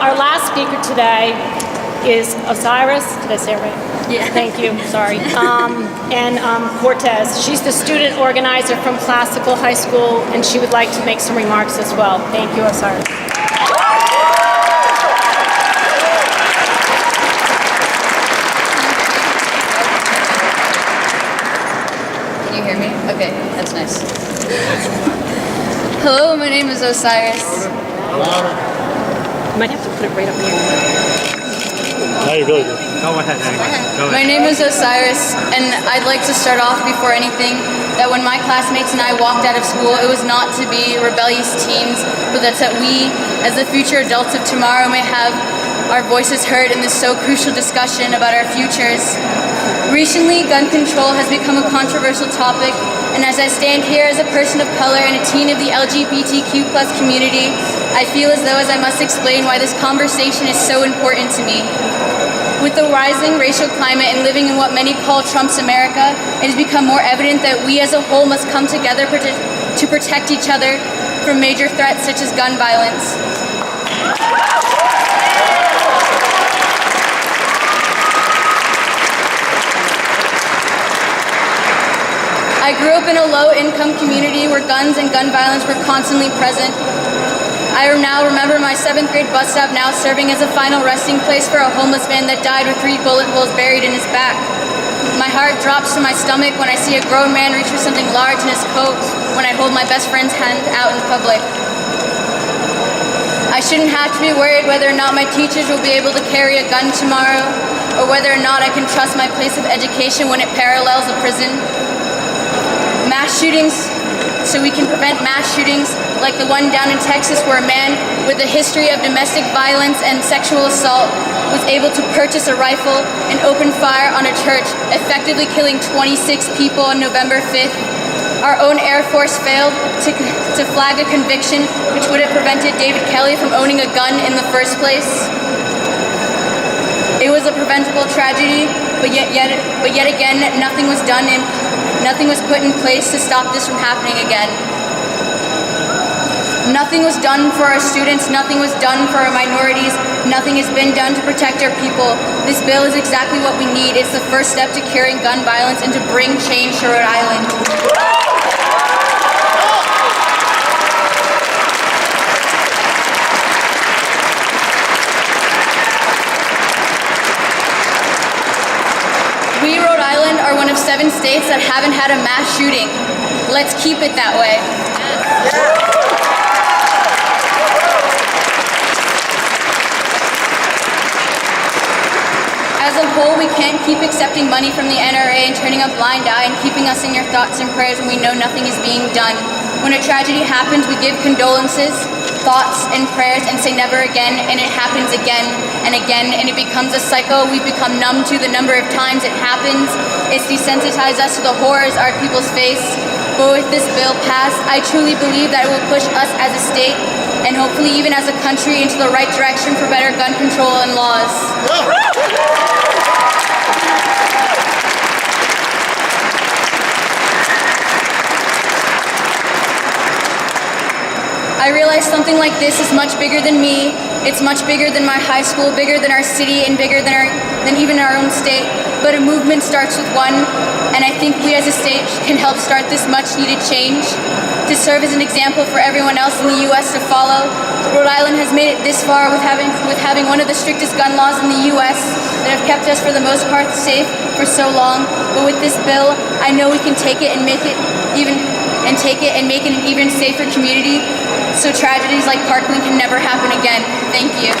our last speaker today is Osiris. Did I say it right? Yeah. Thank you. Sorry. And Cortez. She's the student organizer from Classical High School, and she would like to make some remarks as well. Thank you, Osiris. Can you hear me? Okay, that's nice. Hello, my name is Osiris. You might have to put it right up here. No, you really do. Go ahead, anyway. Go My ahead. name is Osiris, and I'd like to start off before anything that when my classmates and I walked out of school, it was not to be rebellious teens, but that's that we, as the future adults of tomorrow, may have our voices heard in this so crucial discussion about our futures. Recently, gun control has become a controversial topic, and as I stand here as a person of color and a teen of the LGBTQ+ community, I feel as though I must explain why this conversation is so important to me. With the rising racial climate and living in what many call Trump's America, it has become more evident that we as a whole must come together to protect each other from major threats such as gun violence. I grew up in a low-income community where guns and gun violence were constantly present. I now remember my 7th grade bus stop now serving as a final resting place for a homeless man that died with 3 bullet holes buried in his back. My heart drops to my stomach when I see a grown man reach for something large in his coat when I hold my best friend's hand out in public. I shouldn't have to be worried whether or not my teachers will be able to carry a gun tomorrow, or whether or not I can trust my place of education when it parallels a prison. Mass shootings, so we can prevent mass shootings like the one down in Texas where a man with a history of domestic violence and sexual assault was able to purchase a rifle and open fire on a church, effectively killing 26 people on November 5th. Our own Air Force failed to flag a conviction which would have prevented David Kelly from owning a gun in the first place. It was a preventable tragedy, but yet again, nothing was done and nothing was put in place to stop this from happening again. Nothing was done for our students, nothing was done for our minorities, nothing has been done to protect our people. This bill is exactly what we need. It's the first step to curing gun violence and to bring change to Rhode Island. We, Rhode Island, are one of 7 states that haven't had a mass shooting. Let's keep it that way. As a whole, we can't keep accepting money from the NRA and turning a blind eye and keeping us in your thoughts and prayers when we know nothing is being done. When a tragedy happens, we give condolences, thoughts, and prayers and say never again, and it happens again and again, and it becomes a cycle. We've become numb to the number of times it happens. It's desensitized us to the horrors our peoples face. But with this bill passed, I truly believe that it will push us as a state and hopefully even as a country into the right direction for better gun control and laws. I realize something like this is much bigger than me. It's much bigger than my high school, bigger than our city, and bigger than even our own state. But a movement starts with one, and I think we as a state can help start this much-needed change to serve as an example for everyone else in the U.S. to follow. Rhode Island has made it this far with having one of the strictest gun laws in the U.S. that have kept us for the most part safe for so long. But with this bill, I know we can take it and make it an even safer community, so tragedies like Parkland can never happen again. Thank you.